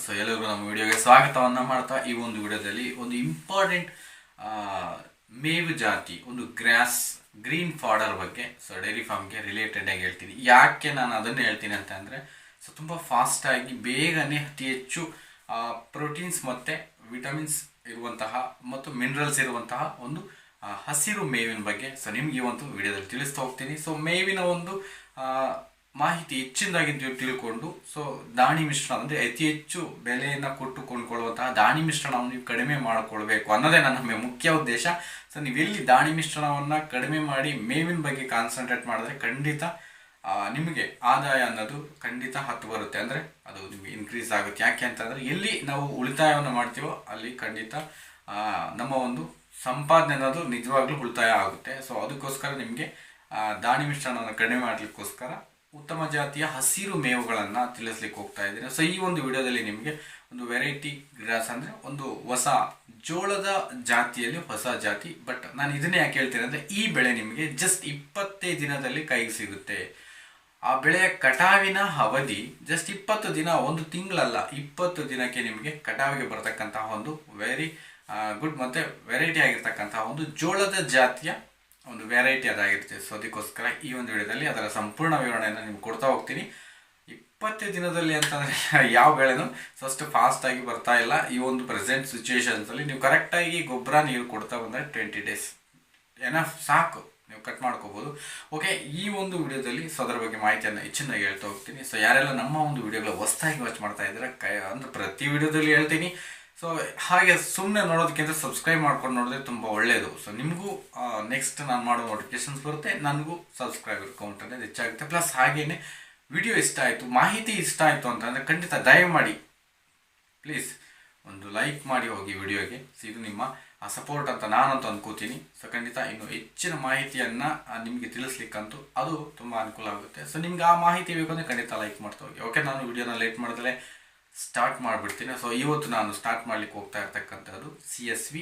So ಎಲ್ಲರಿಗೂ ನಮ್ಮ ವಿಡಿಯೋಗೆ ಸ್ವಾಗತವನ್ನು ಮಾಡ್ತಾ ಈ ಒಂದು ವಿಡಿಯೋದಲ್ಲಿ ಒಂದು ಇಂಪಾರ್ಟೆಂಟ್ ಮೇವು ಜಾತಿ ಒಂದು ಗ್ರೀನ್ ಫಾಡರ್ ಬಗ್ಗೆ ಸೊ ಡೈರಿ ಫಾರ್ಮ್ಗೆ ರಿಲೇಟೆಡ್ ಆಗಿ ಹೇಳ್ತೀನಿ. ಯಾಕೆ ನಾನು ಅದನ್ನು ಹೇಳ್ತೀನಿ ಅಂತ ಅಂದರೆ ಸೊ ತುಂಬ ಫಾಸ್ಟಾಗಿ ಬೇಗನೆ ಅತಿ ಹೆಚ್ಚು ಪ್ರೋಟೀನ್ಸ್ ಮತ್ತು ವಿಟಮಿನ್ಸ್ ಇರುವಂತಹ ಮತ್ತು ಮಿನರಲ್ಸ್ ಇರುವಂತಹ ಒಂದು ಹಸಿರು ಮೇವಿನ ಬಗ್ಗೆ ಸೊ ನಿಮ್ಗೆ ಈ ಒಂದು ವಿಡಿಯೋದಲ್ಲಿ ತಿಳಿಸ್ತಾ ಹೋಗ್ತೀನಿ. ಸೊ ಮೇವಿನ ಒಂದು ಮಾಹಿತಿ ಹೆಚ್ಚಿನದಾಗಿ ತಿಳ್ಕೊಂಡು ಸೊ ದಾಣಿ ಮಿಶ್ರಣ ಅಂದರೆ ಅತಿ ಹೆಚ್ಚು ಬೆಲೆಯನ್ನು ಕೊಟ್ಟು ಕೊಂಡ್ಕೊಳ್ಳುವಂತಹ ದಾಣಿ ಮಿಶ್ರಣವನ್ನು ನೀವು ಕಡಿಮೆ ಮಾಡಿಕೊಳ್ಬೇಕು ಅನ್ನೋದೇ ನನ್ನ ಮುಖ್ಯ ಉದ್ದೇಶ. ಸೊ ನೀವೆಲ್ಲಿ ದಾಣಿ ಮಿಶ್ರಣವನ್ನು ಕಡಿಮೆ ಮಾಡಿ ಮೇವಿನ ಬಗ್ಗೆ ಕಾನ್ಸಂಟ್ರೇಟ್ ಮಾಡಿದ್ರೆ ಖಂಡಿತ ನಿಮಗೆ ಆದಾಯ ಅನ್ನೋದು ಖಂಡಿತ ಹತ್ತು ಬರುತ್ತೆ, ಅಂದರೆ ಅದು ನಿಮಗೆ ಇನ್ಕ್ರೀಸ್ ಆಗುತ್ತೆ. ಯಾಕೆ ಅಂತಂದರೆ ಎಲ್ಲಿ ನಾವು ಉಳಿತಾಯವನ್ನು ಮಾಡ್ತೀವೋ ಅಲ್ಲಿ ಖಂಡಿತ ನಮ್ಮ ಒಂದು ಸಂಪಾದನೆ ಅನ್ನೋದು ನಿಜವಾಗ್ಲೂ ಉಳಿತಾಯ ಆಗುತ್ತೆ. ಸೊ ಅದಕ್ಕೋಸ್ಕರ ನಿಮಗೆ ದಾಣಿ ಮಿಶ್ರಣವನ್ನು ಕಡಿಮೆ ಮಾಡಲಿಕ್ಕೋಸ್ಕರ ಉತ್ತಮ ಜಾತಿಯ ಹಸಿರು ಮೇವುಗಳನ್ನು ತಿಳಿಸ್ಲಿಕ್ಕೆ ಹೋಗ್ತಾ ಇದ್ದೀನಿ. ಸೊ ಈ ಒಂದು ವಿಡಿಯೋದಲ್ಲಿ ನಿಮಗೆ ಒಂದು ವೆರೈಟಿ ಗ್ರಾಸ್ ಅಂದರೆ ಒಂದು ಹೊಸ ಜೋಳದ ಜಾತಿಯಲ್ಲಿ ಹೊಸ ಜಾತಿ. ಬಟ್ ನಾನು ಇದನ್ನೇ ಯಾಕೆ ಹೇಳ್ತೀನಿ ಅಂದರೆ ಈ ಬೆಳೆ ನಿಮಗೆ ಜಸ್ಟ್ 25 ದಿನದಲ್ಲಿ ಕೈಗೆ ಸಿಗುತ್ತೆ. ಆ ಬೆಳೆಯ ಕಟಾವಿನ ಅವಧಿ ಜಸ್ಟ್ 20 ದಿನ, ಒಂದು ತಿಂಗಳಲ್ಲ, 20 ದಿನಕ್ಕೆ ನಿಮಗೆ ಕಟಾವಿಗೆ ಬರತಕ್ಕಂತಹ ಒಂದು ವೆರಿ ಗುಡ್ ಮತ್ತು ವೆರೈಟಿ ಆಗಿರ್ತಕ್ಕಂತಹ ಒಂದು ಜೋಳದ ಜಾತಿಯ ಒಂದು ವೆರೈಟಿ ಅದಾಗಿರುತ್ತೆ. ಸೊ ಅದಕ್ಕೋಸ್ಕರ ಈ ಒಂದು ವಿಡಿಯೋದಲ್ಲಿ ಅದರ ಸಂಪೂರ್ಣ ವಿವರಣೆಯನ್ನು ನಿಮ್ಗೆ ಕೊಡ್ತಾ ಹೋಗ್ತೀನಿ. 20 ದಿನದಲ್ಲಿ ಅಂತಂದರೆ ಯಾವ ಬೆಳೆನೂ ಅಷ್ಟು ಫಾಸ್ಟಾಗಿ ಬರ್ತಾ ಇಲ್ಲ. ಈ ಒಂದು ಪ್ರೆಸೆಂಟ್ ಸಿಚುವೇಶನ್ಸಲ್ಲಿ ನೀವು ಕರೆಕ್ಟಾಗಿ ಗೊಬ್ಬರ ನೀರು ಕೊಡ್ತಾ ಬಂದರೆ 20 ಡೇಸ್ ಎನಫ್ ಸಾಕು, ನೀವು ಕಟ್ ಮಾಡ್ಕೋಬೋದು. ಓಕೆ, ಈ ಒಂದು ವಿಡಿಯೋದಲ್ಲಿ ಸೊ ಅದರ ಬಗ್ಗೆ ಮಾಹಿತಿಯನ್ನು ಹೆಚ್ಚಿನಾಗಿ ಹೇಳ್ತಾ ಹೋಗ್ತೀನಿ. ಸೊ ಯಾರೆಲ್ಲ ನಮ್ಮ ಒಂದು ವಿಡಿಯೋಗಳ ಹೊಸದಾಗಿ ವಾಚ್ ಮಾಡ್ತಾ ಇದ್ದಾರೆ ಅಂದರೆ ಪ್ರತಿ ವಿಡಿಯೋದಲ್ಲಿ ಹೇಳ್ತೀನಿ. ಸೊ ಹಾಗೆ ಸುಮ್ಮನೆ ನೋಡೋದಕ್ಕಿಂತ ಸಬ್ಸ್ಕ್ರೈಬ್ ಮಾಡ್ಕೊಂಡು ನೋಡಿದ್ರೆ ತುಂಬ ಒಳ್ಳೆಯದು. ಸೊ ನಿಮಗೂ ನೆಕ್ಸ್ಟ್ ನಾನು ಮಾಡೋ ನೋಟಿಫಿಕೇಶನ್ಸ್ ಬರುತ್ತೆ, ನನಗೂ ಸಬ್ಸ್ಕ್ರೈಬರ್ ಕೌಂಟ್ అనేది ಹೆಚ್ಚಾಗುತ್ತೆ. ಪ್ಲಸ್ ಹಾಗೇನೆ ವಿಡಿಯೋ ಇಷ್ಟ ಆಯಿತು, ಮಾಹಿತಿ ಇಷ್ಟ ಆಯಿತು ಅಂತಂದರೆ ಖಂಡಿತ ದಯಮಾಡಿ ಪ್ಲೀಸ್ ಒಂದು ಲೈಕ್ ಮಾಡಿ ಹೋಗಿ ವಿಡಿಯೋಗೆ. ಸೊ ಇದು ನಿಮ್ಮ ಸಪೋರ್ಟ್ ಅಂತ ನಾನಂತೂ ಅನ್ಕೋತೀನಿ. ಸೊ ಖಂಡಿತ ಇನ್ನು ಹೆಚ್ಚಿನ ಮಾಹಿತಿಯನ್ನು ನಿಮಗೆ ತಿಳಿಸ್ಲಿಕ್ಕಂತೂ ಅದು ತುಂಬ ಅನುಕೂಲ ಆಗುತ್ತೆ. ಸೊ ನಿಮ್ಗೆ ಆ ಮಾಹಿತಿ ಬೇಕು ಅಂದರೆ ಖಂಡಿತ ಲೈಕ್ ಮಾಡ್ತಾ ಹೋಗಿ. ಓಕೆ, ನಾನು ವಿಡಿಯೋನ ಲೇಟ್ ಮಾಡಿದ್ರೆ ಸ್ಟಾರ್ಟ್ ಮಾಡಿಬಿಡ್ತೀನಿ. ಸೊ ಇವತ್ತು ನಾನು ಸ್ಟಾರ್ಟ್ ಮಾಡಲಿಕ್ಕೆ ಹೋಗ್ತಾ ಇರ್ತಕ್ಕಂಥದ್ದು CSV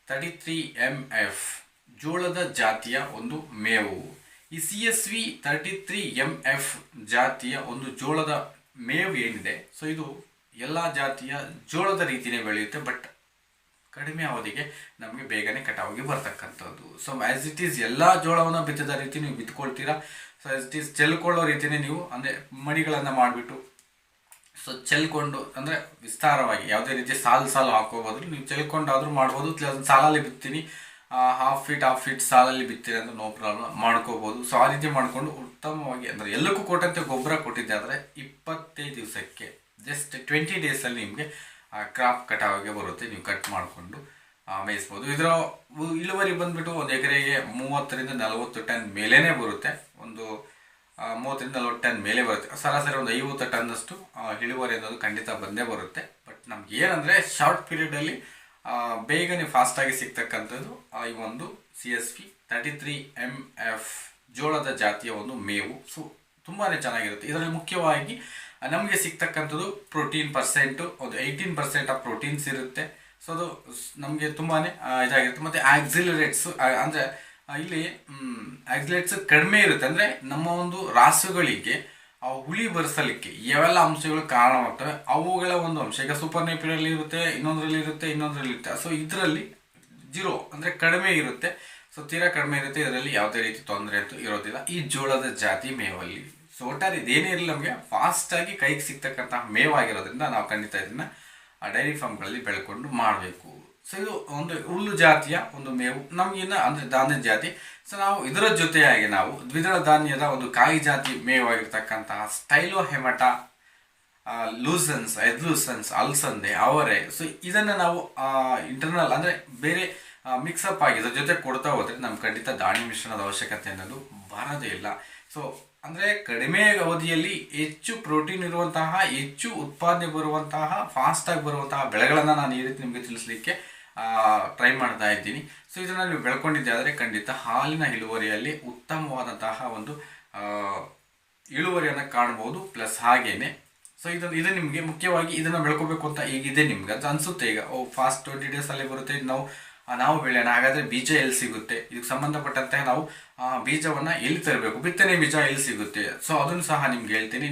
33MF ಜೋಳದ ಜಾತಿಯ ಒಂದು ಮೇವು. ಈ CSV 33MF ಜಾತಿಯ ಒಂದು ಜೋಳದ ಮೇವು ಏನಿದೆ ಸೊ ಇದು ಎಲ್ಲ ಜಾತಿಯ ಜೋಳದ ರೀತಿಯೇ ಬೆಳೆಯುತ್ತೆ, ಬಟ್ ಕಡಿಮೆ ಅವಧಿಗೆ ನಮಗೆ ಬೇಗನೆ ಕಟಾವಿಗೆ ಬರ್ತಕ್ಕಂಥದ್ದು. ಸೊ ಆ್ಯಸ್ ಇಟ್ ಈಸ್ ಎಲ್ಲ ಜೋಳವನ್ನು ಬಿತ್ತಿದ ರೀತಿ ನೀವು ಬಿತ್ಕೊಳ್ತೀರಾ. ಸೊ ಆ್ಯಸ್ ಇಟ್ ಈಸ್ ಚೆಲ್ಕೊಳ್ಳೋ ರೀತಿಯೇ ನೀವು ಅಂದರೆ ಮಡಿಗಳನ್ನು ಮಾಡಿಬಿಟ್ಟು ಸೊ ಚೆಲ್ಕೊಂಡು ಅಂದರೆ ವಿಸ್ತಾರವಾಗಿ ಯಾವುದೇ ರೀತಿ ಸಾಲು ಹಾಕೋಬೋದ್ರು, ನೀವು ಚೆಲ್ಕೊಂಡಾದರೂ ಮಾಡ್ಬೋದು. ಸಾಲಲ್ಲಿ ಬಿತ್ತೀನಿ, ಹಾಫ್ ಫೀಟ್ ಸಾಲಲ್ಲಿ ಬಿತ್ತೀರಿ ಅಂದರೆ ನೋ ಪ್ರಾಬ್ಲಮ್ ಮಾಡ್ಕೋಬೋದು. ಸೊ ಆ ರೀತಿ ಮಾಡಿಕೊಂಡು ಉತ್ತಮವಾಗಿ ಅಂದರೆ ಎಲ್ಲಕ್ಕೂ ಕೊಟ್ಟಂತೆ ಗೊಬ್ಬರ ಕೊಟ್ಟಿದ್ದೆ ಆದರೆ 25 ದಿವಸಕ್ಕೆ ಜಸ್ಟ್ 20 ಡೇಸಲ್ಲಿ ನಿಮಗೆ ಕ್ರಾಪ್ ಕಟಾವಿಗೆ ಬರುತ್ತೆ. ನೀವು ಕಟ್ ಮಾಡಿಕೊಂಡು ಮೇಯಿಸ್ಬೋದು. ಇದರ ಇಳುವರಿ ಬಂದುಬಿಟ್ಟು ಒಂದು ಎಕರೆಗೆ 30 ರಿಂದ 40 ಟನ್ ಮೇಲೇ ಬರುತ್ತೆ. ಒಂದು 30 ರಿಂದ 40 ಟನ್ ಮೇಲೆ ಬರುತ್ತೆ. ಸರಾಸರಿ ಒಂದು 50 ಟನ್ನಷ್ಟು ಇಳುವರಿ ಅನ್ನೋದು ಖಂಡಿತ ಬಂದೇ ಬರುತ್ತೆ. ಬಟ್ ನಮ್ಗೆ ಏನಂದರೆ ಶಾರ್ಟ್ ಪೀರಿಯಡಲ್ಲಿ ಬೇಗನೆ ಫಾಸ್ಟಾಗಿ ಸಿಗ್ತಕ್ಕಂಥದ್ದು ಈ ಒಂದು CSV 33MF ಜೋಳದ ಜಾತಿಯ ಒಂದು ಮೇವು. ಸೊ ತುಂಬಾ ಚೆನ್ನಾಗಿರುತ್ತೆ. ಇದರಲ್ಲಿ ಮುಖ್ಯವಾಗಿ ನಮಗೆ ಸಿಗ್ತಕ್ಕಂಥದ್ದು ಪ್ರೋಟೀನ್ ಪರ್ಸೆಂಟು ಒಂದು 18% ಆಫ್ ಪ್ರೋಟೀನ್ಸ್ ಇರುತ್ತೆ. ಸೊ ಅದು ನಮಗೆ ತುಂಬಾ ಇದಾಗಿರುತ್ತೆ. ಮತ್ತು ಆಕ್ಸಿಲರೇಟ್ಸು ಅಂದರೆ ಇಲ್ಲಿ ಆಕ್ಸಿಲೇಟ್ಸ್ ಕಡಿಮೆ ಇರುತ್ತೆ, ಅಂದರೆ ನಮ್ಮ ಒಂದು ರಾಸುಗಳಿಗೆ ಹುಳಿ ಬರೆಸಲಿಕ್ಕೆ ಯಾವೆಲ್ಲ ಅಂಶಗಳು ಕಾರಣವಾಗ್ತವೆ ಅವುಗಳ ಒಂದು ಅಂಶ. ಈಗ ಸೂಪರ್ ನೇಪಿಯಲ್ಲಿ ಇರುತ್ತೆ, ಇನ್ನೊಂದರಲ್ಲಿ ಇರುತ್ತೆ. ಸೊ ಇದರಲ್ಲಿ 0 ಅಂದರೆ ಕಡಿಮೆ ಇರುತ್ತೆ. ಸೊ ತೀರಾ ಕಡಿಮೆ ಇರುತ್ತೆ. ಇದರಲ್ಲಿ ಯಾವುದೇ ರೀತಿ ತೊಂದರೆ ಅಂತೂ ಇರೋದಿಲ್ಲ ಈ ಜೋಳದ ಜಾತಿ ಮೇವಲ್ಲಿ. ಸೊ ಒಟ್ಟಾರೆ ಇದೇನೇ ಇರಲಿ ನಮಗೆ ಫಾಸ್ಟಾಗಿ ಕೈಗೆ ಸಿಗ್ತಕ್ಕಂತಹ ಮೇವಾಗಿರೋದ್ರಿಂದ ನಾವು ಖಂಡಿತ ಇದನ್ನು ಡೈರಿ ಫಾರ್ಮ್ಗಳಲ್ಲಿ ಬೆಳ್ಕೊಂಡು ಮಾಡಬೇಕು. ಸೊ ಇದು ಒಂದು ಹುಲ್ಲು ಜಾತಿಯ ಒಂದು ಮೇವು ನಮಗಿನ್ನ ಅಂದರೆ ಧಾನ್ಯ ಜಾತಿ. ಸೊ ನಾವು ಇದರ ಜೊತೆಯಾಗಿ ನಾವು ದ್ವಿದಳ ಧಾನ್ಯದ ಒಂದು ಕಾಯಿ ಜಾತಿ ಮೇವಾಗಿರ್ತಕ್ಕಂತಹ ಸ್ಟೈಲೋಹೆಮಟಾ, ಎದ್ಲೂಸನ್ಸ್, ಅಲ್ಸಂದೆ, ಅವರೆ. ಸೊ ಇದನ್ನು ನಾವು ಇಂಟರ್ನಲ್ ಅಂದರೆ ಬೇರೆ ಮಿಕ್ಸಪ್ ಆಗಿ ಇದರ ಜೊತೆ ಕೊಡ್ತಾ ಹೋದರೆ ನಮ್ಗೆ ಖಂಡಿತ ದಾಣಿ ಮಿಶ್ರಣದ ಅವಶ್ಯಕತೆ ಅನ್ನೋದು ಬರೋದೇ ಇಲ್ಲ. ಸೊ ಅಂದರೆ ಕಡಿಮೆ ಅವಧಿಯಲ್ಲಿ ಹೆಚ್ಚು ಪ್ರೋಟೀನ್ ಇರುವಂತಹ, ಹೆಚ್ಚು ಉತ್ಪಾದನೆ ಬರುವಂತಹ, ಫಾಸ್ಟಾಗಿ ಬರುವಂತಹ ಬೆಳೆಗಳನ್ನು ನಾನು ಈ ರೀತಿ ನಿಮಗೆ ತಿಳಿಸ್ಲಿಕ್ಕೆ ಟ್ರೈ ಮಾಡ್ತಾ ಇದ್ದೀನಿ. ಸೊ ಇದನ್ನು ನೀವು ಬೆಳ್ಕೊಂಡಿದ್ದೆ ಆದರೆ ಖಂಡಿತ ಹಾಲಿನ ಇಳುವರಿಯಲ್ಲಿ ಉತ್ತಮವಾದಂತಹ ಒಂದು ಇಳುವರಿಯನ್ನು ಕಾಣ್ಬೋದು. ಪ್ಲಸ್ ಹಾಗೇನೆ ಸೊ ಇದು ನಿಮಗೆ ಮುಖ್ಯವಾಗಿ ಇದನ್ನು ಬೆಳ್ಕೋಬೇಕು ಅಂತ ಈಗಿದೆ ನಿಮ್ಗೆ ಅಂತ ಅನಿಸುತ್ತೆ. ಈಗ ಫಾಸ್ಟ್ 20 ಡೇಸಲ್ಲಿ ಬರುತ್ತೆ, ನಾವು ಬೆಳೆಯೋಣ. ಹಾಗಾದರೆ ಬೀಜ ಎಲ್ಲಿ ಸಿಗುತ್ತೆ, ಇದಕ್ಕೆ ಸಂಬಂಧಪಟ್ಟಂತೆ ನಾವು ಬೀಜವನ್ನು ಎಲ್ಲಿ ತರಬೇಕು, ಬಿತ್ತನೆ ಬೀಜ ಎಲ್ಲಿ ಸಿಗುತ್ತೆ, ಸೊ ಅದನ್ನು ಸಹ ನಿಮ್ಗೆ ಹೇಳ್ತೀನಿ.